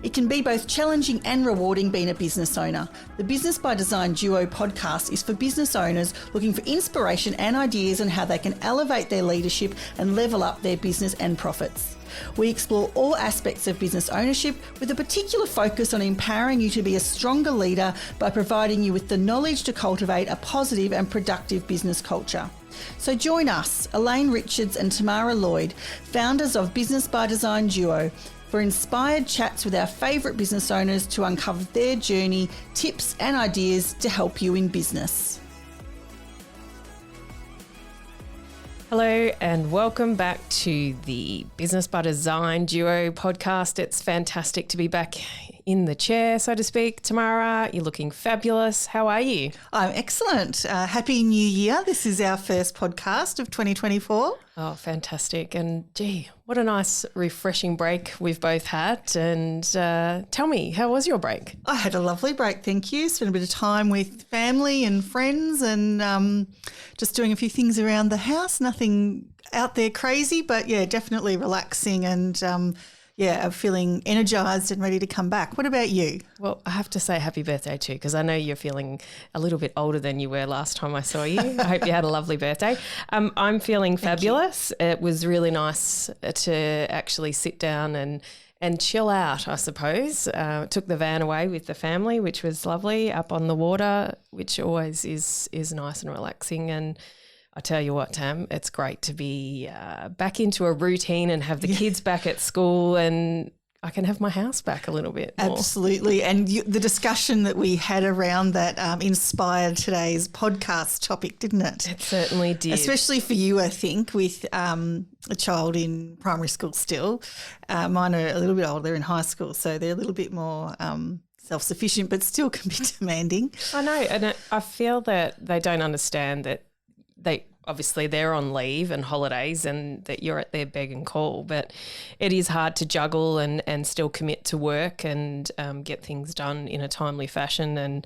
It can be both challenging and rewarding being a business owner. The Business by Design Duo podcast is for business owners looking for inspiration and ideas on how they can elevate their leadership and level up their business and profits. We explore all aspects of business ownership with a particular focus on empowering you to be a stronger leader by providing you with the knowledge to cultivate a positive and productive business culture. So join us, Elaine Richards and Tamara Lloyd, founders of Business by Design Duo, for inspired chats with our favourite business owners to uncover their journey, tips and ideas to help you in business. Hello and welcome back to the Business by Design Duo podcast. It's fantastic to be back in the chair, so to speak. Tamara, you're looking fabulous. How are you? I'm excellent. Happy New Year. This is our first podcast of 2024. Oh, fantastic. And gee, what a nice refreshing break we've both had. And tell me, how was your break? I had a lovely break, thank you. Spent a bit of time with family and friends and just doing a few things around the house. Nothing out there crazy, but yeah, definitely relaxing and I'm feeling energised and ready to come back. What about you? Well, I have to say happy birthday too, because I know you're feeling a little bit older than you were last time I saw you. I hope you had a lovely birthday. I'm feeling fabulous. It was really nice to actually sit down and chill out, I suppose. Took the van away with the family, which was lovely, up on the water, which always is nice and relaxing. And I tell you what, Tam, it's great to be back into a routine and have the kids back at school, and I can have my house back a little bit more. Absolutely. And the discussion that we had around that inspired today's podcast topic, didn't it? It certainly did. Especially for you, I think, with a child in primary school still. Mine are a little bit older, they're in high school, so they're a little bit more self-sufficient, but still can be demanding. I know, and I feel that they don't understand that they're on leave and holidays and that you're at their beck and call, but it is hard to juggle and still commit to work and get things done in a timely fashion, and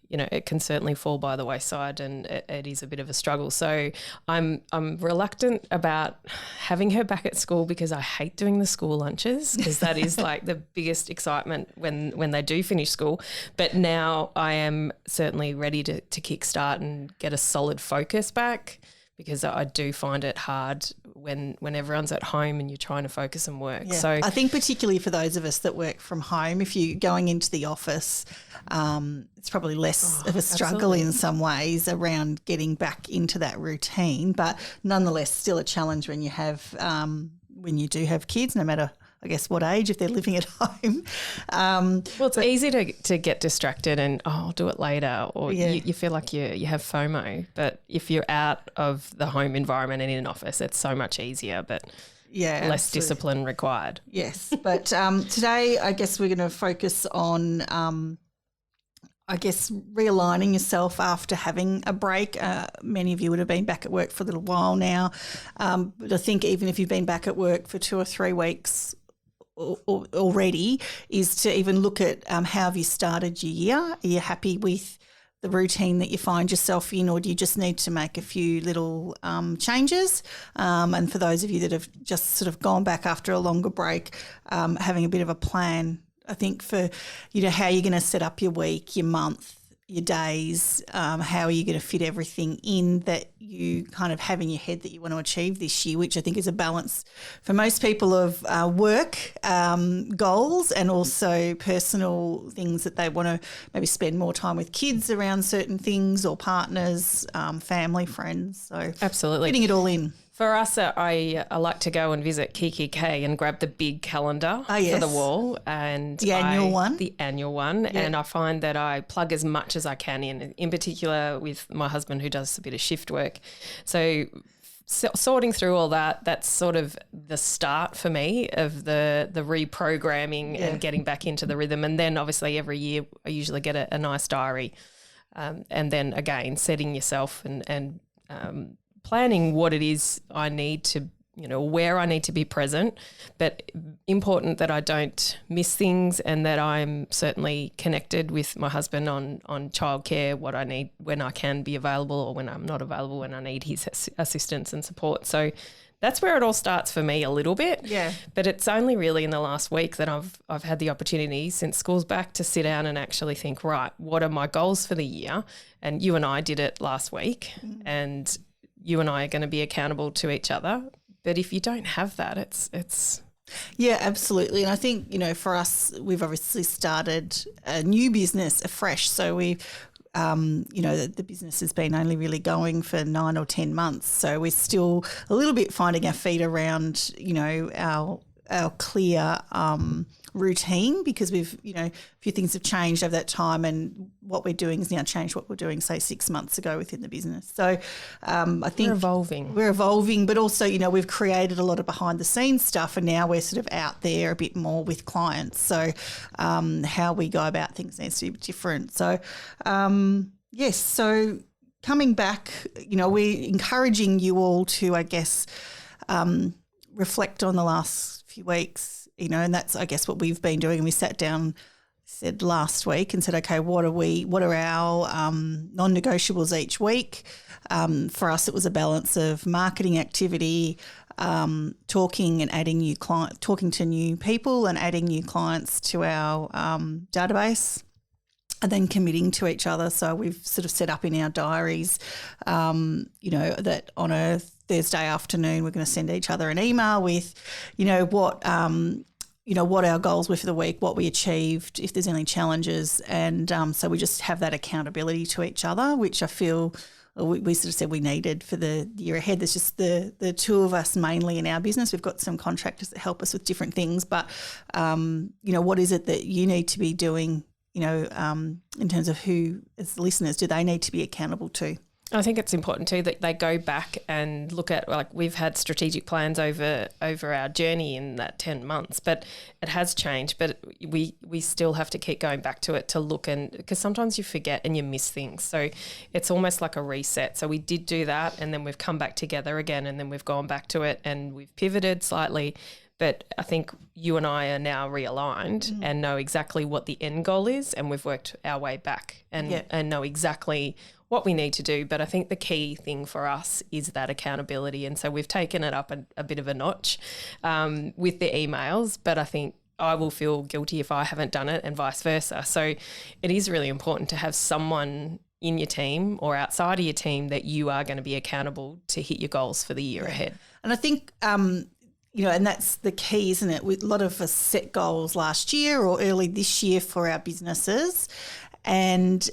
you know it can certainly fall by the wayside, and it is a bit of a struggle. So I'm reluctant about having her back at school because I hate doing the school lunches, because that is like the biggest excitement when they do finish school. But now I am certainly ready to kickstart and get a solid focus back, because I do find it hard when everyone's at home and you're trying to focus and work. Yeah. So I think particularly for those of us that work from home, if you're going into the office, it's probably less of a struggle absolutely. In some ways around getting back into that routine, but nonetheless still a challenge when you do have kids, no matter I guess what age, if they're living at home. Well, it's easy to get distracted and, I'll do it later, or you feel like you have FOMO. But if you're out of the home environment and in an office, it's so much easier, but less absolutely. Discipline required. Yes, but today I guess we're going to focus on realigning yourself after having a break. Many of you would have been back at work for a little while now, but I think even if you've been back at work for 2 or 3 weeks already, is to even look at how have you started your year? Are you happy with the routine that you find yourself in, or do you just need to make a few little changes? And for those of you that have just sort of gone back after a longer break, having a bit of a plan, I think, for how you're going to set up your week, your month, your days, how are you going to fit everything in that you kind of have in your head that you want to achieve this year, which I think is a balance for most people of work goals and also personal things that they want to maybe spend more time with kids around certain things, or partners, family, friends. So absolutely, fitting it all in. For us, I like to go and visit Kiki and grab the big calendar for the wall, and the annual one. Yeah. And I find that I plug as much as I can in particular with my husband, who does a bit of shift work. So sorting through all that's sort of the start for me of the reprogramming and getting back into the rhythm. And then obviously every year I usually get a nice diary, and then again setting yourself and planning what it is I need to where I need to be present, but important that I don't miss things and that I'm certainly connected with my husband on childcare, what I need, when I can be available or when I'm not available, when I need his assistance and support. So that's where it all starts for me a little bit. Yeah. But it's only really in the last week that I've had the opportunity since school's back to sit down and actually think, right, what are my goals for the year? And you and I did it last week, and you and I are going to be accountable to each other. But if you don't have that, it's Yeah, absolutely. And I think, for us, we've obviously started a new business afresh. So we've, the business has been only really going for 9 or 10 months. So we're still a little bit finding our feet around, our clear routine, because we've, a few things have changed over that time, and what we're doing has now changed what we're doing, say, 6 months ago within the business. So I think we're evolving, but also, we've created a lot of behind the scenes stuff, and now we're sort of out there a bit more with clients. So how we go about things needs to be different. So yes, so coming back, we're encouraging you all to, I guess, reflect on the last few weeks, and that's, I guess, what we've been doing. And we sat down, said last week, and said, okay, what are our non-negotiables each week? For us, it was a balance of marketing activity, talking to new people and adding new clients to our database, and then committing to each other. So we've sort of set up in our diaries, that on a Thursday afternoon we're going to send each other an email with, what our goals were for the week, what we achieved, if there's any challenges. And so we just have that accountability to each other, which I feel we sort of said we needed for the year ahead. There's just the two of us mainly in our business. We've got some contractors that help us with different things, but, what is it that you need to be doing, in terms of who, as listeners, do they need to be accountable to? I think it's important too that they go back and look at, like, we've had strategic plans over our journey in that 10 months, but it has changed. But we still have to keep going back to it to look, and because sometimes you forget and you miss things. So it's almost like a reset. So we did do that, and then we've come back together again, and then we've gone back to it, and we've pivoted slightly. But I think you and I are now realigned and know exactly what the end goal is, and we've worked our way back and know exactly what we need to do. But I think the key thing for us is that accountability. And so we've taken it up a bit of a notch with the emails, but I think I will feel guilty if I haven't done it, and vice versa. So it is really important to have someone in your team or outside of your team that you are going to be accountable to hit your goals for the year ahead. And I think and that's the key, isn't it? A lot of us set goals last year or early this year for our businesses, and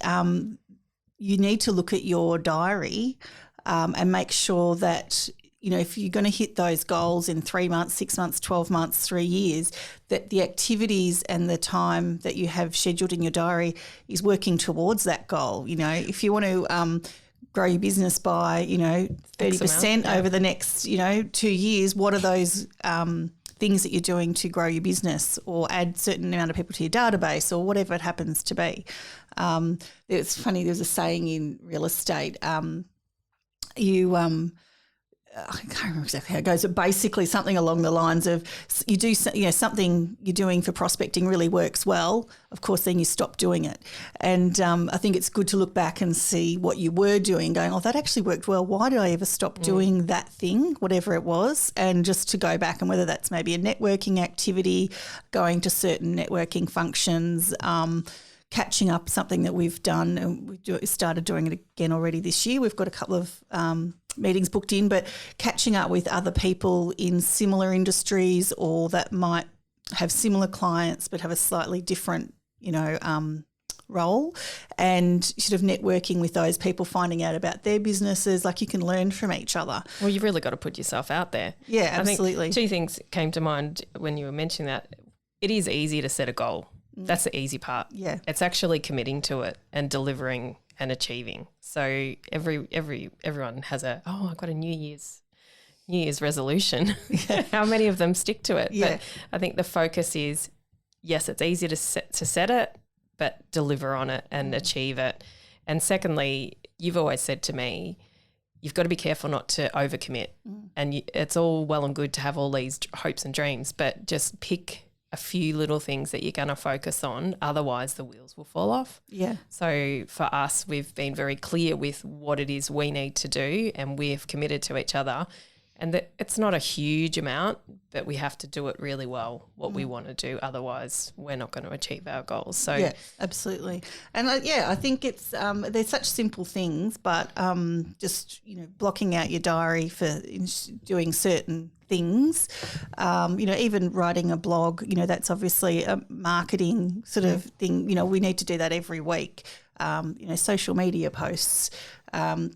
you need to look at your diary and make sure that, if you're going to hit those goals in 3 months, 6 months, 12 months, 3 years, that the activities and the time that you have scheduled in your diary is working towards that goal. If you want to grow your business by, 30% over the next, 2 years, what are those things that you're doing to grow your business, or add certain amount of people to your database, or whatever it happens to be? It's funny, there's a saying in real estate, I can't remember exactly how it goes, but basically something along the lines of you do, something you're doing for prospecting really works well, of course, then you stop doing it. And I think it's good to look back and see what you were doing, going, oh, that actually worked well. Why did I ever stop doing that thing, whatever it was? And just to go back, and whether that's maybe a networking activity, going to certain networking functions, catching up, something that we've done, and we started doing it again already this year. We've got a couple of meetings booked in, but catching up with other people in similar industries, or that might have similar clients but have a slightly different, role, and sort of networking with those people, finding out about their businesses. Like, you can learn from each other. Well, you've really got to put yourself out there. Yeah, absolutely. I think 2 things came to mind when you were mentioning that. It is easy to set a goal. That's the easy part. Yeah. It's actually committing to it and delivering and achieving. So everyone has I've got a New Year's resolution. How many of them stick to it? Yeah. But I think the focus is, yes, it's easy to set it, but deliver on it and achieve it. And secondly, you've always said to me, you've got to be careful not to overcommit. And it's all well and good to have all these hopes and dreams, but just pick a few little things that you're going to focus on. Otherwise, the wheels will fall off. Yeah. So for us, we've been very clear with what it is we need to do, and we've committed to each other. And that it's not a huge amount, but we have to do it really well, what we want to do. Otherwise, we're not going to achieve our goals. So yeah, absolutely. And I think it's they're such simple things, but just blocking out your diary for doing certain things. Even writing a blog. That's obviously a marketing sort of thing. We need to do that every week. Social media posts.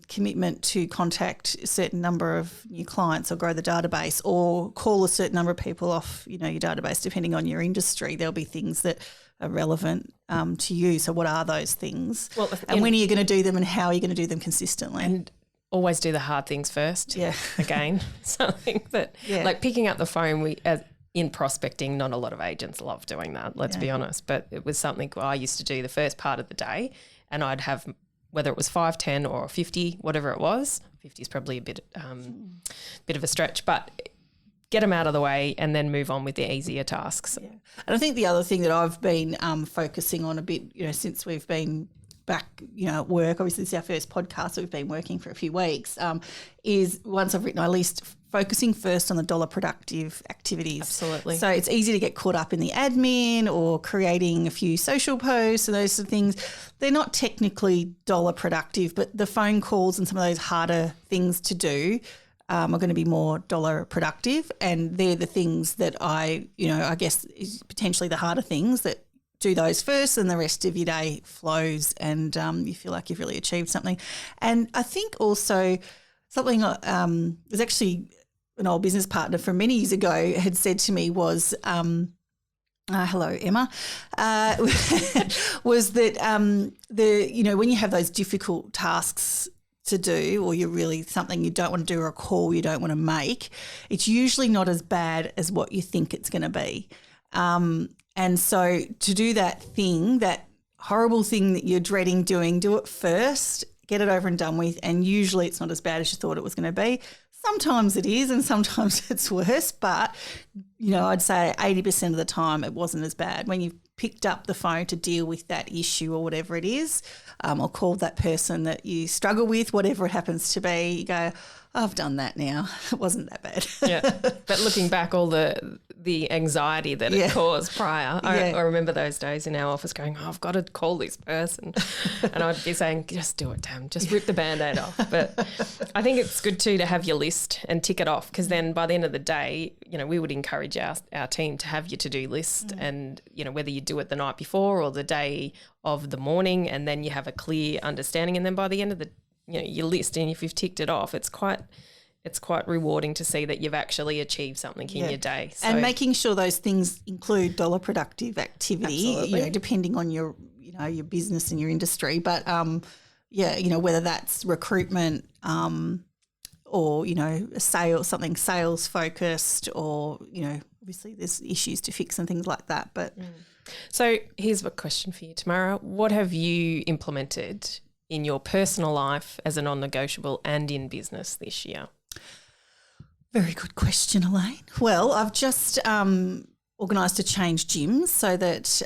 Commitment to contact a certain number of new clients or grow the database or call a certain number of people off, your database, depending on your industry. There'll be things that are relevant to you. So what are those things? Well, and when are you going to do them and how are you going to do them consistently? And always do the hard things first. Yeah. Again, something that like picking up the phone, in prospecting, not a lot of agents love doing that, let's be honest. But it was something I used to do the first part of the day, and I'd have – whether it was 5, 10 or 50, whatever it was. 50 is probably a bit of a stretch, but get them out of the way and then move on with the easier tasks. Yeah. And I think the other thing that I've been focusing on a bit, since we've been back, at work, obviously this is our first podcast, so we've been working for a few weeks, is once I've written my list, focusing first on the dollar productive activities. Absolutely. So it's easy to get caught up in the admin or creating a few social posts and those sort of things. They're not technically dollar productive, but the phone calls and some of those harder things to do are going to be more dollar productive, and they're the things that I guess is potentially the harder things that do those first and the rest of your day flows and you feel like you've really achieved something. And I think also something was actually an old business partner from many years ago had said to me was hello, Emma, was that when you have those difficult tasks to do or you're really something you don't want to do or a call you don't want to make, it's usually not as bad as what you think it's going to be. And so to do that thing, that horrible thing that you're dreading doing, do it first, get it over and done with, and usually it's not as bad as you thought it was going to be. Sometimes it is and sometimes it's worse, but, I'd say 80% of the time it wasn't as bad. When you've picked up the phone to deal with that issue or whatever it is, or called that person that you struggle with, whatever it happens to be, you go, I've done that now. It wasn't that bad. Yeah. But looking back, all the anxiety that it caused prior, I remember those days in our office going, I've got to call this person. And I'd be saying, just do it, Tam, just rip the Band-Aid off. But I think it's good too to have your list and tick it off, because then by the end of the day, we would encourage our team to have your to-do list and, whether you do it the night before or the day of the morning, and then you have a clear understanding. And then by the end of the your list, and if you've ticked it off, it's quite rewarding to see that you've actually achieved something in your day. So, and making sure those things include dollar productive activity, depending on your your business and your industry. But whether that's recruitment or sales focused, or obviously there's issues to fix and things like that. But so here's a question for you, Tamara. What have you implemented in your personal life as a non-negotiable and in business this year? Very good question, Elaine. Well, I've just organised to change gyms so that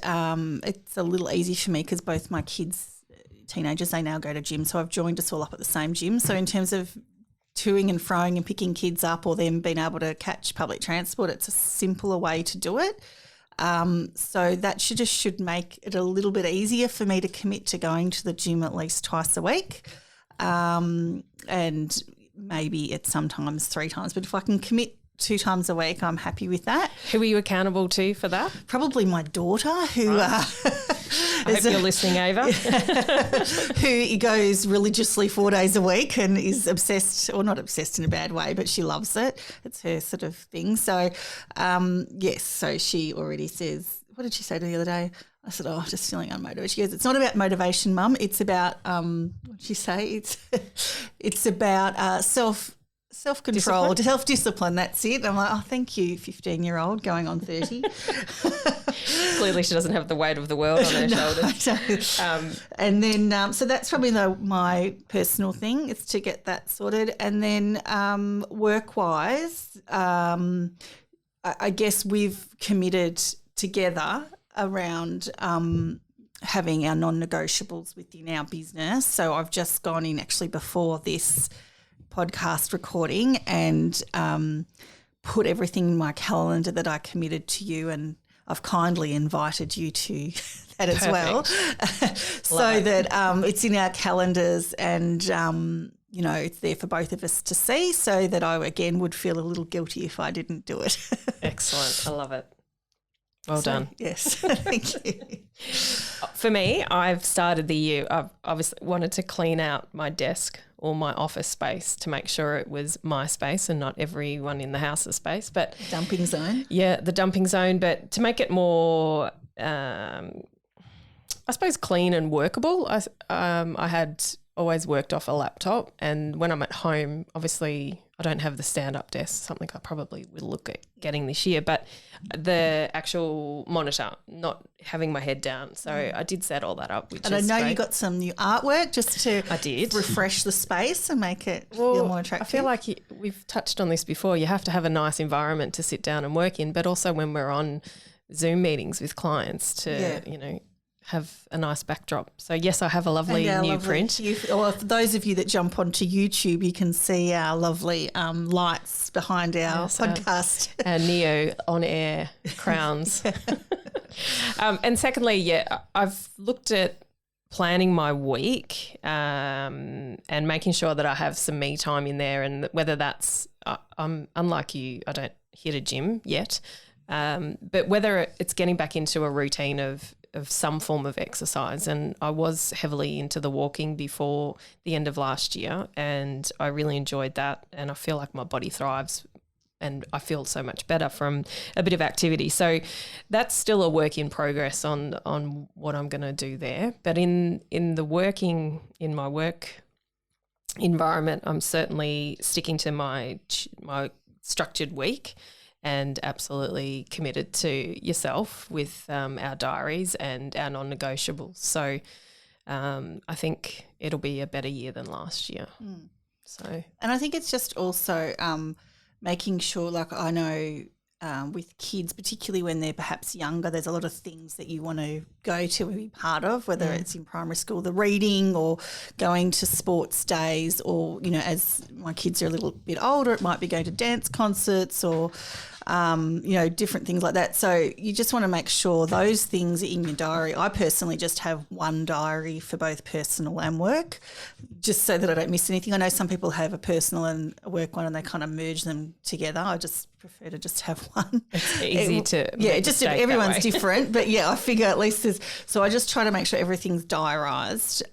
it's a little easy for me, because both my kids, teenagers, they now go to gym. So I've joined us all up at the same gym. So in terms of toing and froing and picking kids up or them being able to catch public transport, it's a simpler way to do it. So that should make it a little bit easier for me to commit to going to the gym at least twice a week. And maybe it's sometimes 3 times, but if I can commit 2 times a week, I'm happy with that. Who are you accountable to for that? Probably my daughter, who I hope you're listening, Ava. Who goes religiously 4 days a week and is obsessed, or not obsessed in a bad way, but she loves it. It's her sort of thing. So, yes, so she already says, what did she say to me the other day? I said, just feeling unmotivated. She goes, it's not about motivation, Mum. It's about, what did she say? It's about self-control, self-discipline, that's it. I'm like, thank you, 15-year-old going on 30. Clearly she doesn't have the weight of the world on her shoulders. And then, so that's probably my personal thing, is to get that sorted. And then work-wise, I guess we've committed together around having our non-negotiables within our business. So I've just gone in actually before this podcast recording and put everything in my calendar that I committed to you, and I've kindly invited you to that as well, so that it's in our calendars and, it's there for both of us to see, so that I, again, would feel a little guilty if I didn't do it. Excellent. I love it. Well done. Yes, thank you. For me, I've started the year, I've obviously wanted to clean out my desk or my office space to make sure it was my space and not everyone in the house's space. But dumping zone. Yeah, the dumping zone, but to make it more, I suppose, clean and workable. I had always worked off a laptop, and when I'm at home, obviously I don't have the stand-up desk, something I probably will look at getting this year, but the actual monitor, not having my head down. So I did set all that up, which and is I know great. you got some new artwork just to refresh the space and make it feel more attractive. I feel like we've touched on this before. You have to have a nice environment to sit down and work in, but also when we're on Zoom meetings with clients to, have a nice backdrop. So, yes, I have a lovely new print. Or for those of you that jump onto YouTube, you can see our lovely lights behind our podcast. Our Neo on-air crowns. And secondly, I've looked at planning my week and making sure that I have some me time in there, and whether that's I'm unlike you, I don't hit a gym yet, but whether it's getting back into a routine of some form of exercise. And I was heavily into the walking before the end of last year, and I really enjoyed that, and I feel like my body thrives and I feel so much better from a bit of activity. So that's still a work in progress on what I'm going to do there. But in my work environment, I'm certainly sticking to my structured week, and absolutely committed to yourself with our diaries and our non-negotiables. So I think it'll be a better year than last year. And I think it's just also making sure, like I know with kids, particularly when they're perhaps younger, there's a lot of things that you want to go to and be part of, whether it's in primary school, the reading, or going to sports days, or, as my kids are a little bit older, it might be going to dance concerts or different things like that. So you just want to make sure those things are in your diary. I personally just have one diary for both personal and work, just so that I don't miss anything. I know some people have a personal and a work one and they kind of merge them together. I just prefer to just have one. It's easy to just everyone's different, but I figure at least there's. So I just try to make sure everything's diarised,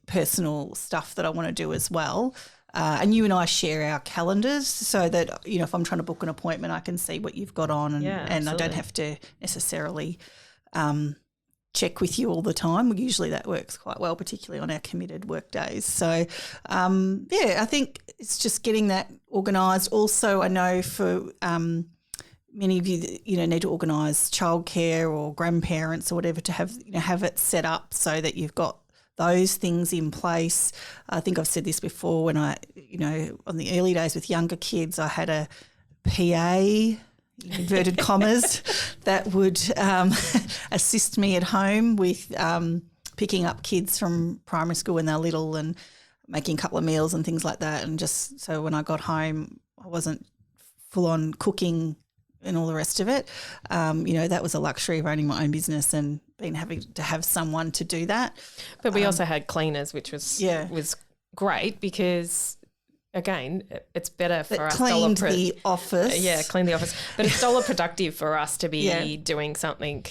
personal stuff that I want to do as well. And you and I share our calendars so that, if I'm trying to book an appointment, I can see what you've got on, and I don't have to necessarily check with you all the time. Usually that works quite well, particularly on our committed work days. So, I think it's just getting that organised. Also, I know for many of you, need to organise childcare or grandparents or whatever to have it set up so that you've got those things in place. I think I've said this before when I, on the early days with younger kids, I had a PA, inverted commas, that would assist me at home with picking up kids from primary school when they're little and making a couple of meals and things like that. And just so when I got home, I wasn't full on cooking and all the rest of it. That was a luxury of owning my own business and having to have someone to do that. But we also had cleaners, which was great because, again, it's better for us. Cleaned the office. Clean the office. But it's dollar productive for us to be doing something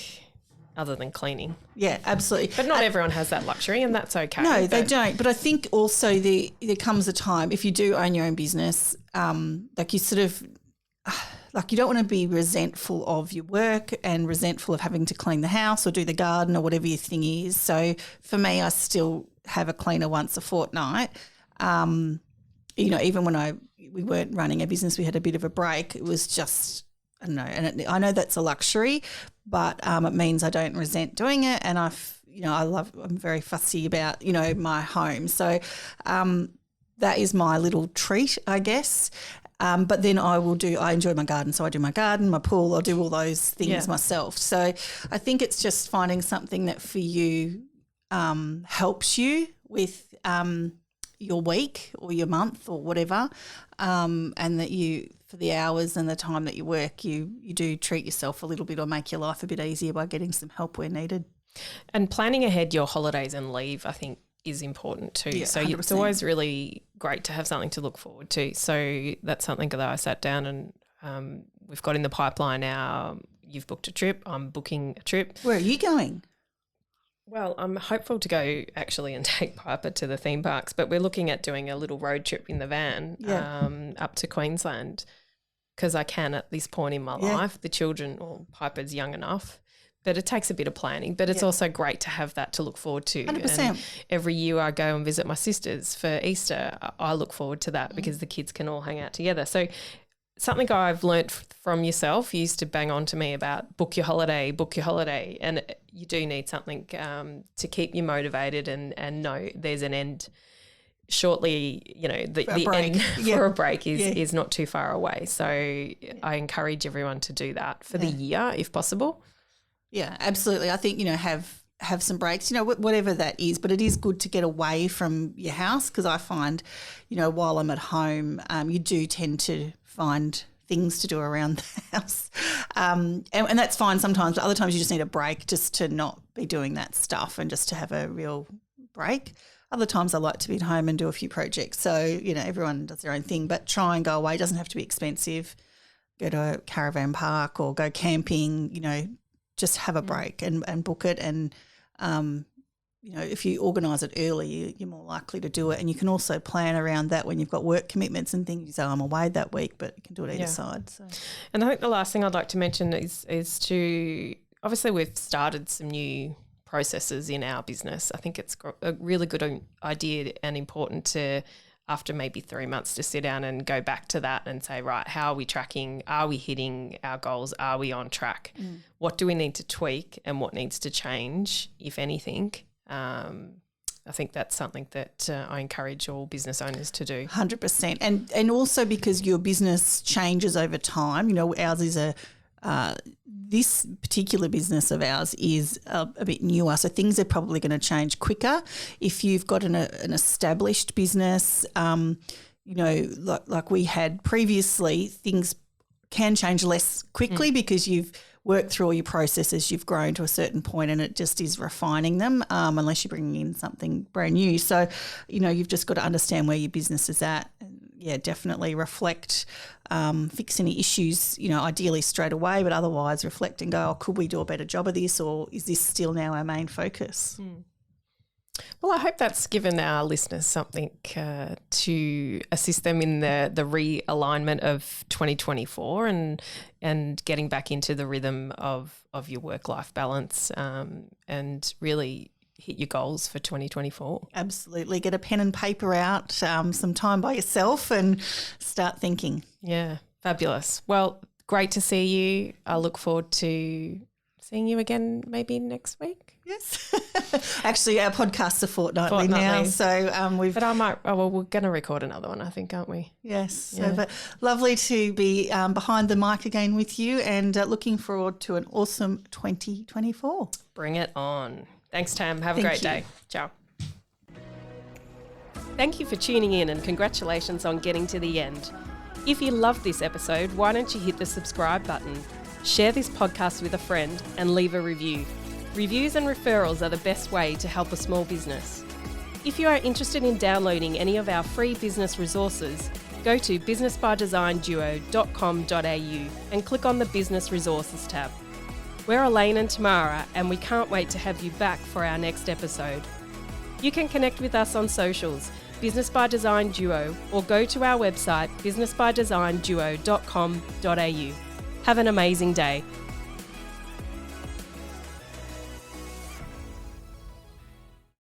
other than cleaning. Yeah, absolutely. But not everyone has that luxury, and that's okay. No, they don't. But I think also there comes a time, if you do own your own business, like you sort of like you don't want to be resentful of your work and resentful of having to clean the house or do the garden or whatever your thing is. So for me, I still have a cleaner once a fortnight. Even when we weren't running a business, we had a bit of a break. It was just I don't know, and I know that's a luxury, but it means I don't resent doing it, and I'm very fussy about, my home. So that is my little treat, I guess. But then I enjoy my garden. So I do my garden, my pool, I'll do all those things myself. So I think it's just finding something that for you helps you with your week or your month or whatever, and that you, for the hours and the time that you work, you do treat yourself a little bit or make your life a bit easier by getting some help where needed. And planning ahead your holidays and leave, I think, is important too. Yeah, so 100%. It's always really great to have something to look forward to. So that's something that I sat down and we've got in the pipeline now. You've booked a trip. I'm booking a trip. Where are you going? Well, I'm hopeful to go actually and take Piper to the theme parks, but we're looking at doing a little road trip in the van up to Queensland because I can at this point in my life. The children, or Piper's young enough, but it takes a bit of planning. But it's also great to have that to look forward to. 100%. And every year I go and visit my sisters for Easter. I look forward to that because the kids can all hang out together. So something I've learnt from yourself, you used to bang on to me about book your holiday. And you do need something to keep you motivated and know there's an end shortly, the end for a break is not too far away. So I encourage everyone to do that for the year if possible. Yeah, absolutely. I think, have some breaks, whatever that is, but it is good to get away from your house because I find, while I'm at home, you do tend to find things to do around the house. And that's fine sometimes, but other times you just need a break just to not be doing that stuff and just to have a real break. Other times I like to be at home and do a few projects. So, everyone does their own thing, but try and go away. It doesn't have to be expensive. Go to a caravan park or go camping, just have a break and book it. And, if you organise it early, you're more likely to do it. And you can also plan around that when you've got work commitments and things. You say, I'm away that week, but you can do it either side. So. And I think the last thing I'd like to mention is to, obviously we've started some new processes in our business. I think it's a really good idea and important to, after maybe 3 months, to sit down and go back to that and say, right, how are we tracking? Are we hitting our goals? Are we on track? What do we need to tweak and what needs to change, if anything? I think that's something that I encourage all business owners to do. 100%. And also because your business changes over time, ours is this particular business of ours is a bit newer, so things are probably going to change quicker. If you've got an established business, like we had previously, things can change less quickly because you've worked through all your processes, you've grown to a certain point and it just is refining them unless you're bringing in something brand new. So, you've just got to understand where your business is at. And definitely reflect, fix any issues, ideally straight away, but otherwise reflect and go, could we do a better job of this, or is this still now our main focus? Well, I hope that's given our listeners something to assist them in the realignment of 2024 and getting back into the rhythm of your work-life balance and really hit your goals for 2024. Absolutely. Get a pen and paper out, some time by yourself and start thinking. Yeah, fabulous. Well, great to see you. I look forward to seeing you again maybe next week. Yes. Actually, our podcasts are fortnightly now. So But I might, we're going to record another one, I think, aren't we? Yes. Yeah. So, but lovely to be behind the mic again with you and looking forward to an awesome 2024. Bring it on. Thanks, Tam. Have a great day. Ciao. Thank you for tuning in and congratulations on getting to the end. If you loved this episode, why don't you hit the subscribe button, share this podcast with a friend and leave a review. Reviews and referrals are the best way to help a small business. If you are interested in downloading any of our free business resources, go to businessbydesignduo.com.au and click on the Business Resources tab. We're Elaine and Tamara, and we can't wait to have you back for our next episode. You can connect with us on socials, Business by Design Duo, or go to our website, businessbydesignduo.com.au. Have an amazing day.